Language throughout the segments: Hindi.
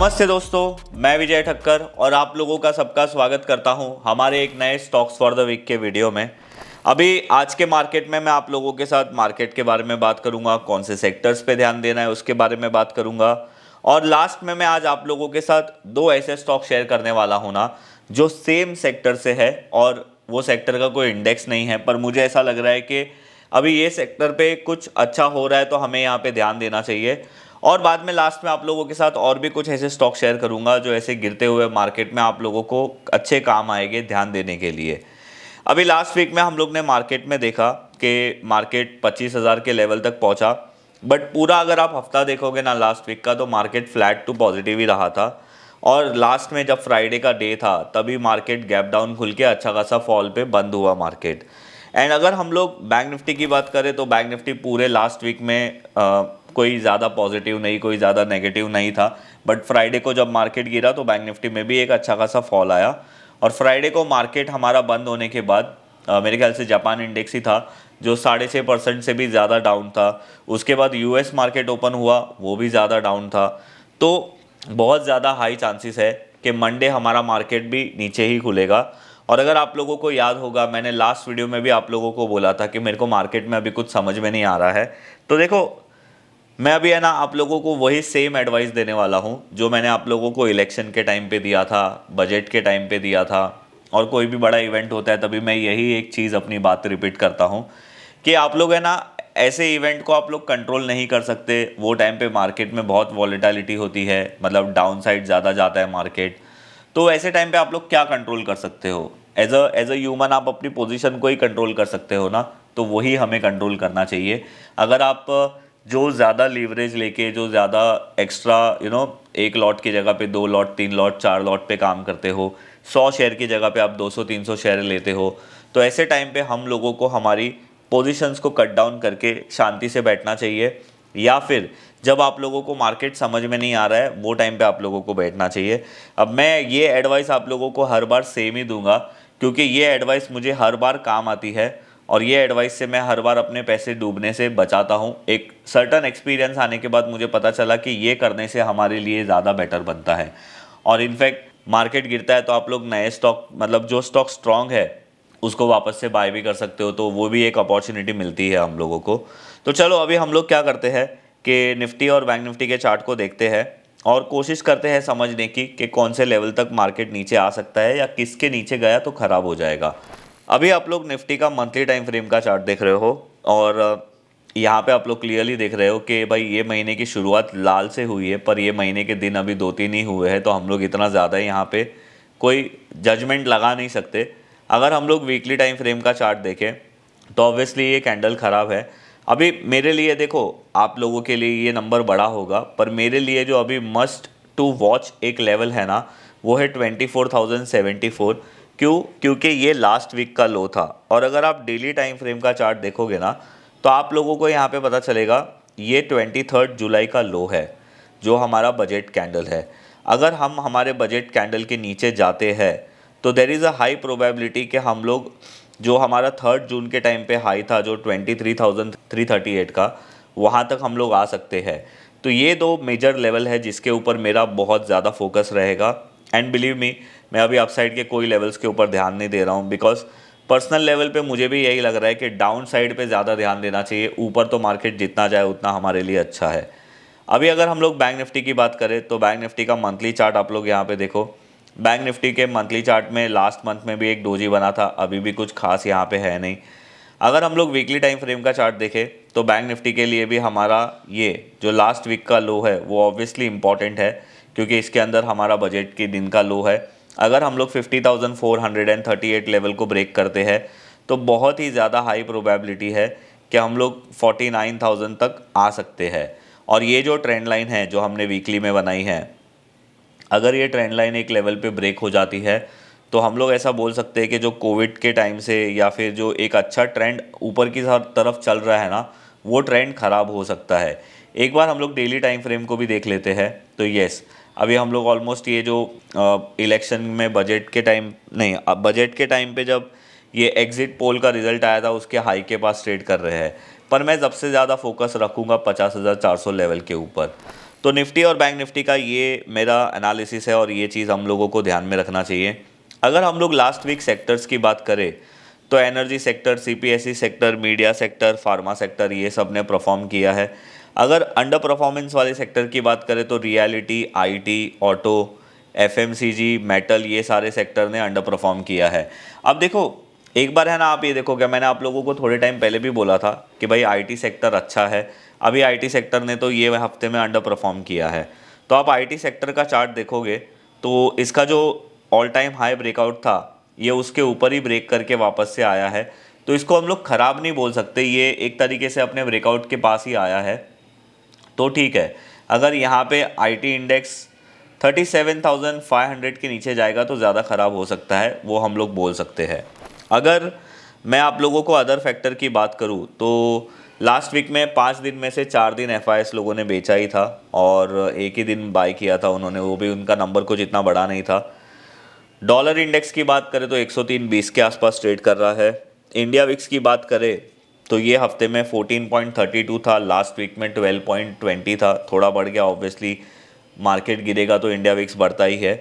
नमस्ते दोस्तों, मैं विजय ठक्कर और आप लोगों का सबका स्वागत करता हूं हमारे एक नए स्टॉक्स फॉर द वीक के वीडियो में। अभी आज के मार्केट में मैं आप लोगों के साथ मार्केट के बारे में बात करूंगा, कौन से सेक्टर्स पे ध्यान देना है उसके बारे में बात करूंगा। और लास्ट में मैं आज आप लोगों के साथ दो ऐसे स्टॉक शेयर करने वाला हूं ना, जो सेम सेक्टर से है और वो सेक्टर का कोई इंडेक्स नहीं है, पर मुझे ऐसा लग रहा है कि अभी ये सेक्टर पे कुछ अच्छा हो रहा है तो हमें यहाँ पे ध्यान देना चाहिए। और बाद में लास्ट में आप लोगों के साथ और भी कुछ ऐसे स्टॉक शेयर करूंगा जो ऐसे गिरते हुए मार्केट में आप लोगों को अच्छे काम आएंगे ध्यान देने के लिए। अभी लास्ट वीक में हम लोग ने मार्केट में देखा कि मार्केट 25,000 के लेवल तक पहुंचा, बट पूरा अगर आप हफ्ता देखोगे ना लास्ट वीक का, तो मार्केट फ्लैट टू पॉजिटिव ही रहा था। और लास्ट में जब फ्राइडे का डे था तभी मार्केट गैप डाउन खुल के अच्छा खासा फॉल पे बंद हुआ मार्केट। एंड अगर हम लोग बैंक निफ्टी की बात करें तो बैंक निफ्टी पूरे लास्ट वीक में कोई ज़्यादा पॉजिटिव नहीं, कोई ज़्यादा नेगेटिव नहीं था। बट फ्राइडे को जब मार्केट गिरा तो बैंक निफ्टी में भी एक अच्छा खासा फॉल आया। और फ्राइडे को मार्केट हमारा बंद होने के बाद मेरे ख्याल से जापान इंडेक्स ही था जो 6.5% से भी ज़्यादा डाउन था। उसके बाद यूएस मार्केट ओपन हुआ, वो भी ज़्यादा डाउन था। तो बहुत ज़्यादा हाई चांसेस है कि मंडे हमारा मार्केट भी नीचे ही खुलेगा। और अगर आप लोगों को याद होगा, मैंने लास्ट वीडियो में भी आप लोगों को बोला था कि मेरे को मार्केट में अभी कुछ समझ में नहीं आ रहा है। तो देखो, मैं अभी है ना आप लोगों को वही सेम एडवाइस देने वाला हूँ जो मैंने आप लोगों को इलेक्शन के टाइम पे दिया था, बजट के टाइम पे दिया था, और कोई भी बड़ा इवेंट होता है तभी मैं यही एक चीज़ अपनी बात रिपीट करता हूँ कि आप लोग है ना, ऐसे इवेंट को आप लोग कंट्रोल नहीं कर सकते। वो टाइम पे मार्केट में बहुत वॉलेटिलिटी होती है, मतलब डाउन साइड ज़्यादा जाता है मार्केट। तो ऐसे टाइम पे आप लोग क्या कंट्रोल कर सकते हो? एज अ ह्यूमन आप अपनी पोजीशन को ही कंट्रोल कर सकते हो ना, तो वही हमें कंट्रोल करना चाहिए। अगर आप जो ज़्यादा लीवरेज लेके, जो ज़्यादा एक्स्ट्रा एक लॉट की जगह पे 2 लॉट, 3 लॉट, 4 लॉट पे काम करते हो, 100 शेयर की जगह पे आप 200-300 शेयर लेते हो, तो ऐसे टाइम पे हम लोगों को हमारी पोजीशंस को कट डाउन करके शांति से बैठना चाहिए। या फिर जब आप लोगों को मार्केट समझ में नहीं आ रहा है वो टाइम पे आप लोगों को बैठना चाहिए। अब मैं ये एडवाइस आप लोगों को हर बार सेम ही दूंगा, क्योंकि ये एडवाइस मुझे हर बार काम आती है और ये एडवाइस से मैं हर बार अपने पैसे डूबने से बचाता हूँ। एक सर्टन एक्सपीरियंस आने के बाद मुझे पता चला कि ये करने से हमारे लिए ज़्यादा बेटर बनता है। और इनफैक्ट मार्केट गिरता है तो आप लोग नए स्टॉक, मतलब जो स्टॉक स्ट्रांग है उसको वापस से बाय भी कर सकते हो, तो वो भी एक अपॉर्चुनिटी मिलती है हम लोगों को। तो चलो अभी हम लोग क्या करते हैं कि निफ्टी और बैंक निफ्टी के चार्ट को देखते हैं और कोशिश करते हैं समझने की कि कौन से लेवल तक मार्केट नीचे आ सकता है या किसके नीचे गया तो ख़राब हो जाएगा। अभी आप लोग निफ्टी का मंथली टाइम फ्रेम का चार्ट देख रहे हो और यहाँ पे आप लोग क्लियरली देख रहे हो कि भाई ये महीने की शुरुआत लाल से हुई है, पर ये महीने के दिन अभी 2-3 ही हुए हैं, तो हम लोग इतना ज़्यादा यहाँ पे कोई जजमेंट लगा नहीं सकते। अगर हम लोग वीकली टाइम फ्रेम का चार्ट देखें तो ऑब्वियसली ये कैंडल ख़राब है। अभी मेरे लिए देखो, आप लोगों के लिए ये नंबर बड़ा होगा, पर मेरे लिए जो अभी मस्ट टू वॉच एक लेवल है ना, वो है 24,074। क्यों? क्योंकि ये लास्ट वीक का लो था। और अगर आप डेली टाइम फ्रेम का चार्ट देखोगे ना तो आप लोगों को यहाँ पे पता चलेगा ये 23 जुलाई का लो है जो हमारा बजट कैंडल है। अगर हम हमारे बजट कैंडल के नीचे जाते हैं तो there is a high probability कि हम लोग जो हमारा 3 जून के टाइम पे हाई था जो 23,338 का, वहाँ तक हम लोग आ सकते हैं। तो ये दो मेजर लेवल है जिसके ऊपर मेरा बहुत ज़्यादा फोकस रहेगा। एंड बिलीव मी, मैं अभी अपसाइड के कोई लेवल्स के ऊपर ध्यान नहीं दे रहा हूँ, बिकॉज पर्सनल लेवल पे मुझे भी यही लग रहा है कि डाउन साइड पे ज़्यादा ध्यान देना चाहिए। ऊपर तो मार्केट जितना जाए उतना हमारे लिए अच्छा है। अभी अगर हम लोग बैंक निफ्टी की बात करें तो बैंक निफ्टी का मंथली चार्ट आप लोग यहाँ पे देखो। बैंक निफ्टी के मंथली चार्ट में लास्ट मंथ में भी एक डोजी बना था, अभी भी कुछ खास यहाँ पे है नहीं। अगर हम लोग वीकली टाइम फ्रेम का चार्ट देखें तो बैंक निफ्टी के लिए भी हमारा ये जो लास्ट वीक का लो है वो ऑब्वियसली इंपॉर्टेंट है, क्योंकि इसके अंदर हमारा बजट के दिन का लो है। अगर हम लोग 50,438 लेवल को ब्रेक करते हैं तो बहुत ही ज़्यादा हाई प्रोबेबिलिटी है कि हम लोग 49,000 तक आ सकते हैं। और ये जो ट्रेंड लाइन है जो हमने वीकली में बनाई है, अगर ये ट्रेंड लाइन एक लेवल पे ब्रेक हो जाती है तो हम लोग ऐसा बोल सकते हैं कि जो कोविड के टाइम से या फिर जो एक अच्छा ट्रेंड ऊपर की तरफ चल रहा है ना, वो ट्रेंड ख़राब हो सकता है। एक बार हम लोग डेली टाइम फ्रेम को भी देख लेते हैं तो यस, अभी हम लोग ऑलमोस्ट ये जो इलेक्शन में बजट के टाइम नहीं, अब बजट के टाइम पे जब ये एग्जिट पोल का रिजल्ट आया था उसके हाई के पास ट्रेड कर रहे हैं। पर मैं सबसे ज़्यादा फोकस रखूँगा 50,400 लेवल के ऊपर। तो निफ्टी और बैंक निफ्टी का ये मेरा एनालिसिस है और ये चीज़ हम लोगों को ध्यान में रखना चाहिए। अगर हम लोग लास्ट वीक सेक्टर्स की बात करें तो energy sector, CPSE sector, media sector, pharma sector, ये सब ने परफॉर्म किया है। अगर अंडर परफॉर्मेंस वाले सेक्टर की बात करें तो reality, IT, auto, FMCG, metal, ये सारे सेक्टर ने अंडर परफॉर्म किया है। अब देखो, एक बार है ना, आप ये देखो, क्या मैंने आप लोगों को थोड़े टाइम पहले भी बोला था कि भाई आईटी सेक्टर अच्छा है। अभी आईटी सेक्टर ने तो ये हफ्ते में अंडर परफॉर्म किया है। तो आप आईटी सेक्टर का चार्ट देखोगे तो इसका जो ऑल टाइम हाई ब्रेकआउट था, ये उसके ऊपर ही ब्रेक करके वापस से आया है। तो इसको हम लोग ख़राब नहीं बोल सकते, ये एक तरीके से अपने ब्रेकआउट के पास ही आया है, तो ठीक है। अगर यहाँ पे आईटी इंडेक्स 37,500 के नीचे जाएगा तो ज़्यादा ख़राब हो सकता है, वो हम लोग बोल सकते हैं। अगर मैं आप लोगों को अदर फैक्टर की बात करूँ तो लास्ट वीक में 5 दिन में से 4 दिन एफआईएस लोगों ने बेचा ही था और एक ही दिन बाय किया था उन्होंने, वो भी उनका नंबर कुछ इतना बड़ा नहीं था। डॉलर इंडेक्स की बात करें तो 103.20 के आसपास ट्रेड कर रहा है। इंडिया विक्स की बात करें तो ये हफ्ते में 14.32 था, लास्ट वीक में 12.20 था, थोड़ा बढ़ गया। ऑब्वियसली मार्केट गिरेगा तो इंडिया विक्स बढ़ता ही है।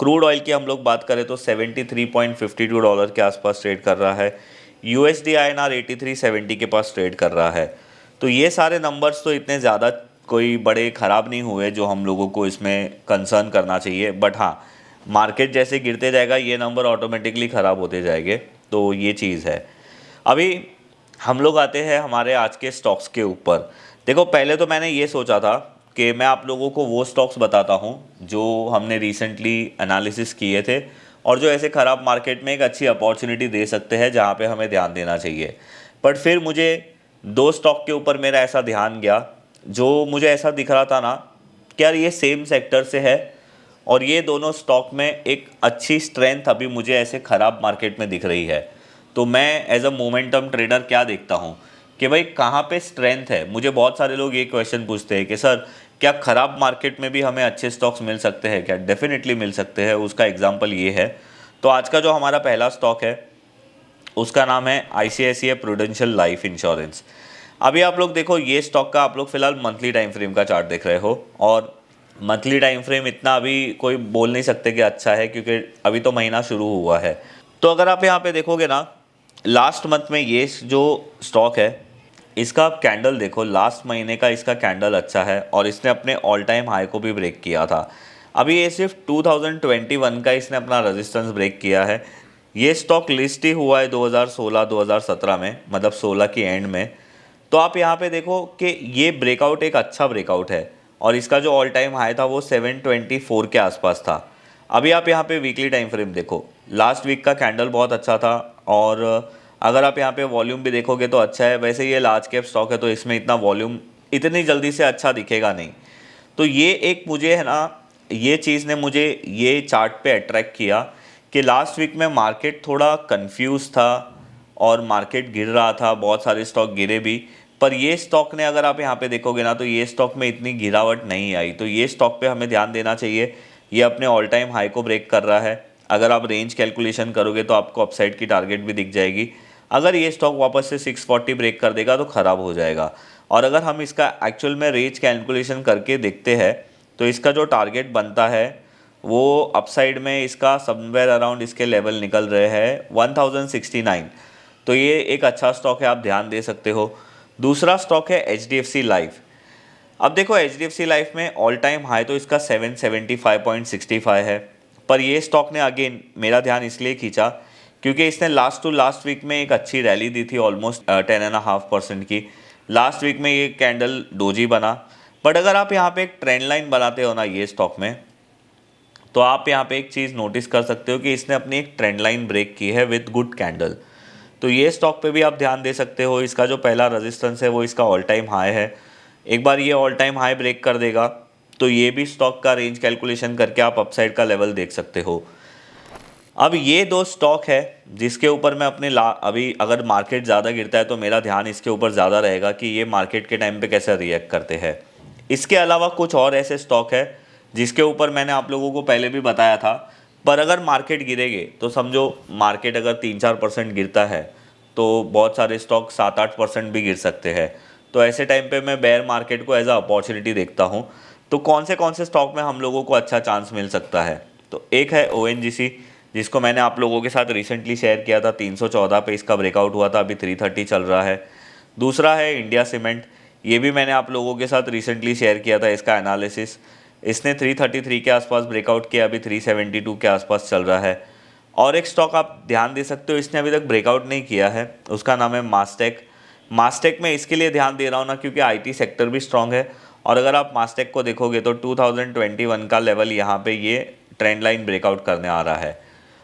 क्रूड ऑयल की हम लोग बात करें तो $73.52 के आसपास ट्रेड कर रहा है। यूएसडी आईएनआर 83.70 के पास ट्रेड कर रहा है। तो ये सारे नंबर्स तो इतने ज़्यादा कोई बड़े ख़राब नहीं हुए जो हम लोगों को इसमें कंसर्न करना चाहिए। बट हाँ, मार्केट जैसे गिरते जाएगा ये नंबर ऑटोमेटिकली ख़राब होते जाएंगे, तो ये चीज़ है। अभी हम लोग आते हैं हमारे आज के स्टॉक्स के ऊपर। देखो, पहले तो मैंने ये सोचा था कि मैं आप लोगों को वो स्टॉक्स बताता हूँ जो हमने रिसेंटली एनालिसिस किए थे और जो ऐसे ख़राब मार्केट में एक अच्छी अपॉर्चुनिटी दे सकते हैं, जहाँ पे हमें ध्यान देना चाहिए। बट फिर मुझे 2 स्टॉक के ऊपर मेरा ऐसा ध्यान गया जो मुझे ऐसा दिख रहा था ना कि यार ये सेम सेक्टर से है और ये दोनों स्टॉक में एक अच्छी स्ट्रेंथ अभी मुझे ऐसे ख़राब मार्केट में दिख रही है। तो मैं एज अ मोमेंटम ट्रेडर क्या देखता हूँ कि भाई कहाँ पे स्ट्रेंथ है। मुझे बहुत सारे लोग ये क्वेश्चन पूछते हैं कि सर क्या ख़राब मार्केट में भी हमें अच्छे स्टॉक्स मिल सकते हैं क्या? डेफिनेटली मिल सकते हैं, उसका एग्जांपल ये है। तो आज का जो हमारा पहला स्टॉक है उसका नाम है आईसीआईसीआई प्रूडेंशियल लाइफ इंश्योरेंस। अभी आप लोग देखो, ये स्टॉक का आप लोग फिलहाल मंथली टाइम फ्रेम का चार्ट देख रहे हो और मंथली टाइम फ्रेम इतना अभी कोई बोल नहीं सकते कि अच्छा है, क्योंकि अभी तो महीना शुरू हुआ है। तो अगर आप यहाँ पे देखोगे ना, लास्ट मंथ में ये जो स्टॉक है इसका आप कैंडल देखो, लास्ट महीने का इसका कैंडल अच्छा है और इसने अपने ऑल टाइम हाई को भी ब्रेक किया था। अभी ये सिर्फ 2021 का इसने अपना रेजिस्टेंस ब्रेक किया है। ये स्टॉक लिस्ट ही हुआ है 2016-2017 में, मतलब 16 की एंड में। तो आप यहाँ पे देखो कि ये ब्रेकआउट एक अच्छा ब्रेकआउट है और इसका जो ऑल टाइम हाई था वो 724 के आसपास था। अभी आप यहाँ पे वीकली टाइम फ्रेम देखो, लास्ट वीक का कैंडल बहुत अच्छा था और अगर आप यहाँ पे वॉल्यूम भी देखोगे तो अच्छा है। वैसे ये लार्ज कैप स्टॉक है तो इसमें इतना वॉल्यूम इतनी जल्दी से अच्छा दिखेगा नहीं। तो ये एक मुझे है ना, ये चीज़ ने मुझे ये चार्ट पे अट्रैक्ट किया कि लास्ट वीक में मार्केट थोड़ा कंफ्यूज था और मार्केट गिर रहा था, बहुत सारे स्टॉक गिरे भी। पर ये स्टॉक ने, अगर आप यहाँ पे देखोगे ना, तो ये स्टॉक में इतनी गिरावट नहीं आई। तो ये स्टॉक पे हमें ध्यान देना चाहिए। ये अपने ऑल टाइम हाई को ब्रेक कर रहा है। अगर आप रेंज कैलकुलेशन करोगे तो आपको अपसाइड की टारगेट भी दिख जाएगी। अगर ये स्टॉक वापस से 640 ब्रेक कर देगा तो ख़राब हो जाएगा। और अगर हम इसका एक्चुअल में रेंज कैलकुलेशन करके देखते हैं तो इसका जो टारगेट बनता है वो अपसाइड में इसका समवेयर अराउंड इसके लेवल निकल रहे हैं 1069। तो ये एक अच्छा स्टॉक है, आप ध्यान दे सकते हो। दूसरा स्टॉक है एचडीएफसी लाइफ। अब देखो, एचडीएफसी लाइफ में ऑल टाइम हाई तो इसका 775.65 है। पर ये स्टॉक ने अगेन मेरा ध्यान इसलिए खींचा क्योंकि इसने लास्ट टू लास्ट वीक में एक अच्छी रैली दी थी, ऑलमोस्ट 10.5% की। लास्ट वीक में ये कैंडल डोजी बना। बट अगर आप यहाँ पे एक ट्रेंड लाइन बनाते हो ना ये स्टॉक में, तो आप यहाँ पे एक चीज़ नोटिस कर सकते हो कि इसने अपनी एक ट्रेंड लाइन ब्रेक की है विद गुड कैंडल। तो ये स्टॉक पे भी आप ध्यान दे सकते हो। इसका जो पहला रेजिस्टेंस है वो इसका ऑल टाइम हाई है। एक बार ये ऑल टाइम हाई ब्रेक कर देगा तो ये भी स्टॉक का रेंज कैलकुलेशन करके आप अपसाइड का लेवल देख सकते हो। अब ये 2 स्टॉक है जिसके ऊपर मैं अपने अभी अगर मार्केट ज़्यादा गिरता है तो मेरा ध्यान इसके ऊपर ज़्यादा रहेगा कि ये मार्केट के टाइम पे कैसे रिएक्ट करते हैं। इसके अलावा कुछ और ऐसे स्टॉक है जिसके ऊपर मैंने आप लोगों को पहले भी बताया था। पर अगर मार्केट गिरेगे तो समझो, मार्केट अगर 3-4% गिरता है तो बहुत सारे स्टॉक 7-8% भी गिर सकते हैं। तो ऐसे टाइम पे मैं बेयर मार्केट को एज अ अपॉर्चुनिटी देखता हूँ। तो कौन से स्टॉक में हम लोगों को अच्छा चांस मिल सकता है? तो एक है ONGC, जिसको मैंने आप लोगों के साथ रिसेंटली शेयर किया था, 314 पे इसका ब्रेकआउट हुआ था, अभी 330 चल रहा है। दूसरा है इंडिया सीमेंट, ये भी मैंने आप लोगों के साथ रिसेंटली शेयर किया था इसका एनालिसिस। इसने 333 के आसपास ब्रेकआउट किया, अभी 372 के आसपास चल रहा है। और एक स्टॉक आप ध्यान दे सकते हो, इसने अभी तक ब्रेकआउट नहीं किया है, उसका नाम है मास्टेक। मास्टेक में इसके लिए ध्यान दे रहा हूँ ना, क्योंकि IT सेक्टर भी स्ट्रांग है। और अगर आप मास्टेक को देखोगे तो 2021 का लेवल यहाँ पे ये ट्रेंड लाइन ब्रेकआउट करने आ रहा है।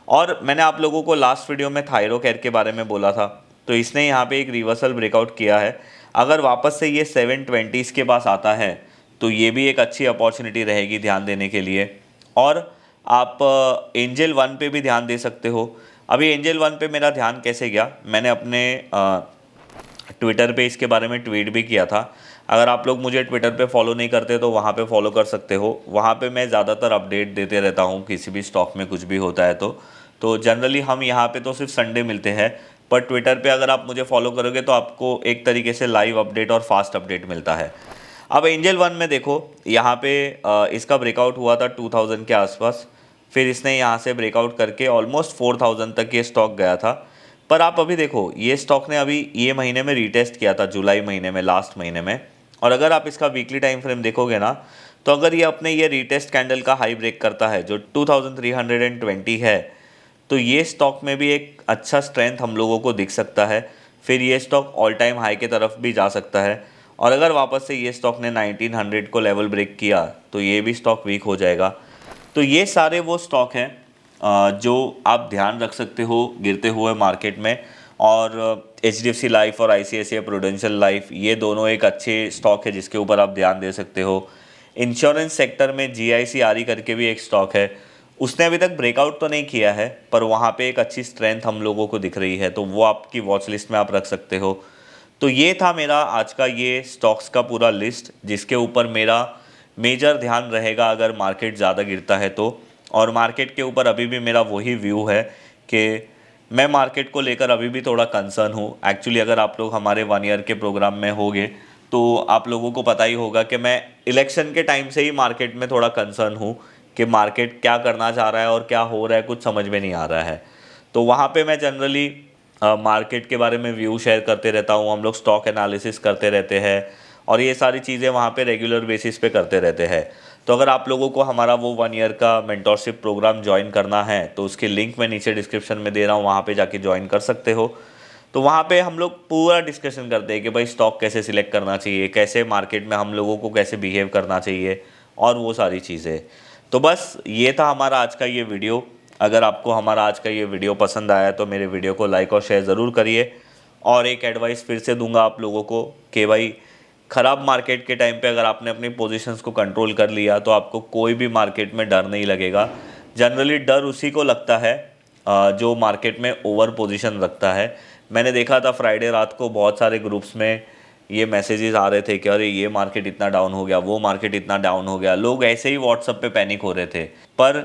और मैंने आप लोगों को लास्ट वीडियो में थायरोकेयर के बारे में बोला था, तो इसने यहाँ पे एक रिवर्सल ब्रेकआउट किया है। अगर वापस से ये 720 के पास आता है तो ये भी एक अच्छी अपॉर्चुनिटी रहेगी ध्यान देने के लिए। और आप एंजल वन पे भी ध्यान दे सकते हो। अभी एंजल वन पे मेरा ध्यान कैसे गया, मैंने अपने ट्विटर पे इसके बारे में ट्वीट भी किया था। अगर आप लोग मुझे ट्विटर पे फॉलो नहीं करते तो वहाँ पे फॉलो कर सकते हो, वहाँ पे मैं ज़्यादातर अपडेट देते रहता हूँ किसी भी स्टॉक में कुछ भी होता है तो जनरली हम यहाँ पे तो सिर्फ संडे मिलते हैं, पर ट्विटर पे अगर आप मुझे फॉलो करोगे तो आपको एक तरीके से लाइव अपडेट और फास्ट अपडेट मिलता है। अब एंजल वन में देखो, यहाँ पे इसका ब्रेकआउट हुआ था 2000 के आसपास, फिर इसने यहाँ से ब्रेकआउट करके ऑलमोस्ट 4000 तक ये स्टॉक गया था। पर आप अभी देखो, ये स्टॉक ने अभी ये महीने में रीटेस्ट किया था, जुलाई महीने में, लास्ट महीने में। और अगर आप इसका वीकली टाइम फ्रेम देखोगे ना, तो अगर ये अपने ये रीटेस्ट कैंडल का हाई ब्रेक करता है जो 2320 है, तो ये स्टॉक में भी एक अच्छा स्ट्रेंथ हम लोगों को दिख सकता है। फिर ये स्टॉक ऑल टाइम हाई की तरफ भी जा सकता है। और अगर वापस से ये स्टॉक ने 1900 को लेवल ब्रेक किया तो ये भी स्टॉक वीक हो जाएगा। तो ये सारे वो स्टॉक हैं जो आप ध्यान रख सकते हो गिरते हुए मार्केट में। और HDFC लाइफ और ICICI प्रूडेंशियल लाइफ, ये दोनों एक अच्छे स्टॉक है जिसके ऊपर आप ध्यान दे सकते हो। इंश्योरेंस सेक्टर में GIC RE करके भी एक स्टॉक है, उसने अभी तक ब्रेकआउट तो नहीं किया है, पर वहाँ पे एक अच्छी स्ट्रेंथ हम लोगों को दिख रही है, तो वो आपकी वॉच लिस्ट में आप रख सकते हो। तो ये था मेरा आज का ये स्टॉक्स का पूरा लिस्ट, जिसके ऊपर मेरा मेजर ध्यान रहेगा अगर मार्केट ज़्यादा गिरता है तो। और मार्केट के ऊपर अभी भी मेरा वही व्यू है कि मैं मार्केट को लेकर अभी भी थोड़ा कंसर्न हूँ। एक्चुअली अगर आप लोग हमारे 1 ईयर के प्रोग्राम में होगे तो आप लोगों को पता ही होगा कि मैं इलेक्शन के टाइम से ही मार्केट में थोड़ा कंसर्न हूँ कि मार्केट क्या करना चाह रहा है और क्या हो रहा है कुछ समझ में नहीं आ रहा है। तो वहाँ पे मैं जनरली मार्केट के बारे में व्यू शेयर करते रहता हूँ, हम लोग स्टॉक एनालिसिस करते रहते हैं और ये सारी चीज़ें वहाँ पे रेगुलर बेसिस पे करते रहते हैं। तो अगर आप लोगों को हमारा वो 1 ईयर का मेंटोरशिप प्रोग्राम ज्वाइन करना है तो उसकी लिंक मैं नीचे डिस्क्रिप्शन में दे रहा हूँ, वहाँ पे जाके ज्वाइन कर सकते हो। तो वहाँ पे हम लोग पूरा डिस्कशन करते हैं कि भाई स्टॉक कैसे सिलेक्ट करना चाहिए, कैसे मार्केट में हम लोगों को कैसे बिहेव करना चाहिए और वो सारी चीज़ें। तो बस ये था हमारा आज का ये वीडियो। अगर आपको हमारा आज का ये वीडियो पसंद आया तो मेरे वीडियो को लाइक और शेयर ज़रूर करिए। और एक एडवाइस फिर से दूंगा आप लोगों को कि भाई ख़राब मार्केट के टाइम पे अगर आपने अपनी पोजीशंस को कंट्रोल कर लिया तो आपको कोई भी मार्केट में डर नहीं लगेगा। जनरली डर उसी को लगता है जो मार्केट में ओवर पोजीशन रखता है। मैंने देखा था फ्राइडे रात को बहुत सारे ग्रुप्स में ये मैसेजेस आ रहे थे कि अरे ये मार्केट इतना डाउन हो गया, वो मार्केट इतना डाउन हो गया। लोग ऐसे ही व्हाट्सएप पे पैनिक हो रहे थे। पर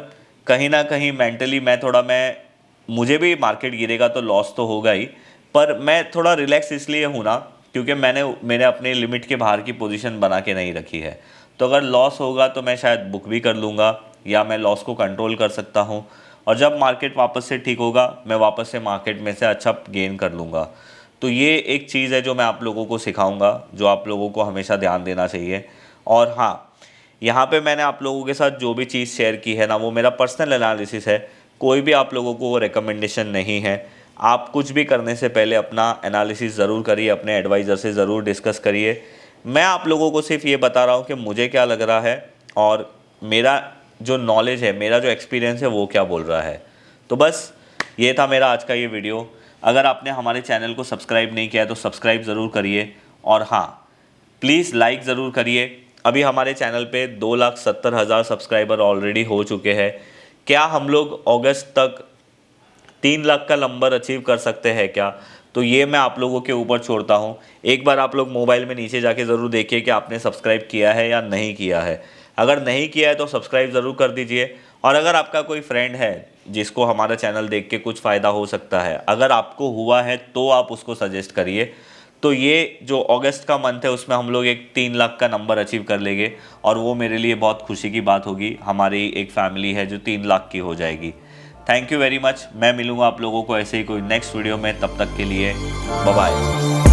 कहीं ना कहीं मेंटली मैं मुझे भी मार्केट गिरेगा तो लॉस तो होगा ही, पर मैं थोड़ा रिलैक्स इसलिए हूँ ना क्योंकि मैंने अपने लिमिट के बाहर की पोजीशन बना के नहीं रखी है। तो अगर लॉस होगा तो मैं शायद बुक भी कर लूँगा या मैं लॉस को कंट्रोल कर सकता हूँ। और जब मार्केट वापस से ठीक होगा मैं वापस से मार्केट में से अच्छा गेन कर लूँगा। तो ये एक चीज़ है जो मैं आप लोगों को सिखाऊंगा, जो आप लोगों को हमेशा ध्यान देना चाहिए। और हाँ, यहाँ पे मैंने आप लोगों के साथ जो भी चीज़ शेयर की है ना, वो मेरा पर्सनल एनालिसिस है, कोई भी आप लोगों को वो रिकमेंडेशन नहीं है। आप कुछ भी करने से पहले अपना एनालिसिस ज़रूर करिए, अपने एडवाइज़र से ज़रूर डिस्कस करिए। मैं आप लोगों को सिर्फ ये बता रहा हूँ कि मुझे क्या लग रहा है और मेरा जो नॉलेज है, मेरा जो एक्सपीरियंस है वो क्या बोल रहा है। तो बस ये था मेरा आज का ये वीडियो। अगर आपने हमारे चैनल को सब्सक्राइब नहीं किया है तो सब्सक्राइब ज़रूर करिए। और हाँ, प्लीज़ लाइक ज़रूर करिए। अभी हमारे चैनल पे 2,70,000 सब्सक्राइबर ऑलरेडी हो चुके हैं। क्या हम लोग अगस्त तक 3 लाख का नंबर अचीव कर सकते हैं क्या? तो ये मैं आप लोगों के ऊपर छोड़ता हूँ। एक बार आप लोग मोबाइल में नीचे जाके ज़रूर देखिए कि आपने सब्सक्राइब किया है या नहीं किया है। अगर नहीं किया है तो सब्सक्राइब ज़रूर कर दीजिए। और अगर आपका कोई फ्रेंड है जिसको हमारा चैनल देख के कुछ फ़ायदा हो सकता है, अगर आपको हुआ है तो आप उसको सजेस्ट करिए। तो ये जो अगस्त का मंथ है उसमें हम लोग एक 3 लाख का नंबर अचीव कर लेंगे और वो मेरे लिए बहुत खुशी की बात होगी। हमारी एक फैमिली है जो 3 लाख की हो जाएगी। Thank you very much. मैं मिलूंगा आप लोगों को ऐसे ही कोई नेक्स्ट वीडियो में, तब तक के लिए बाय बाय।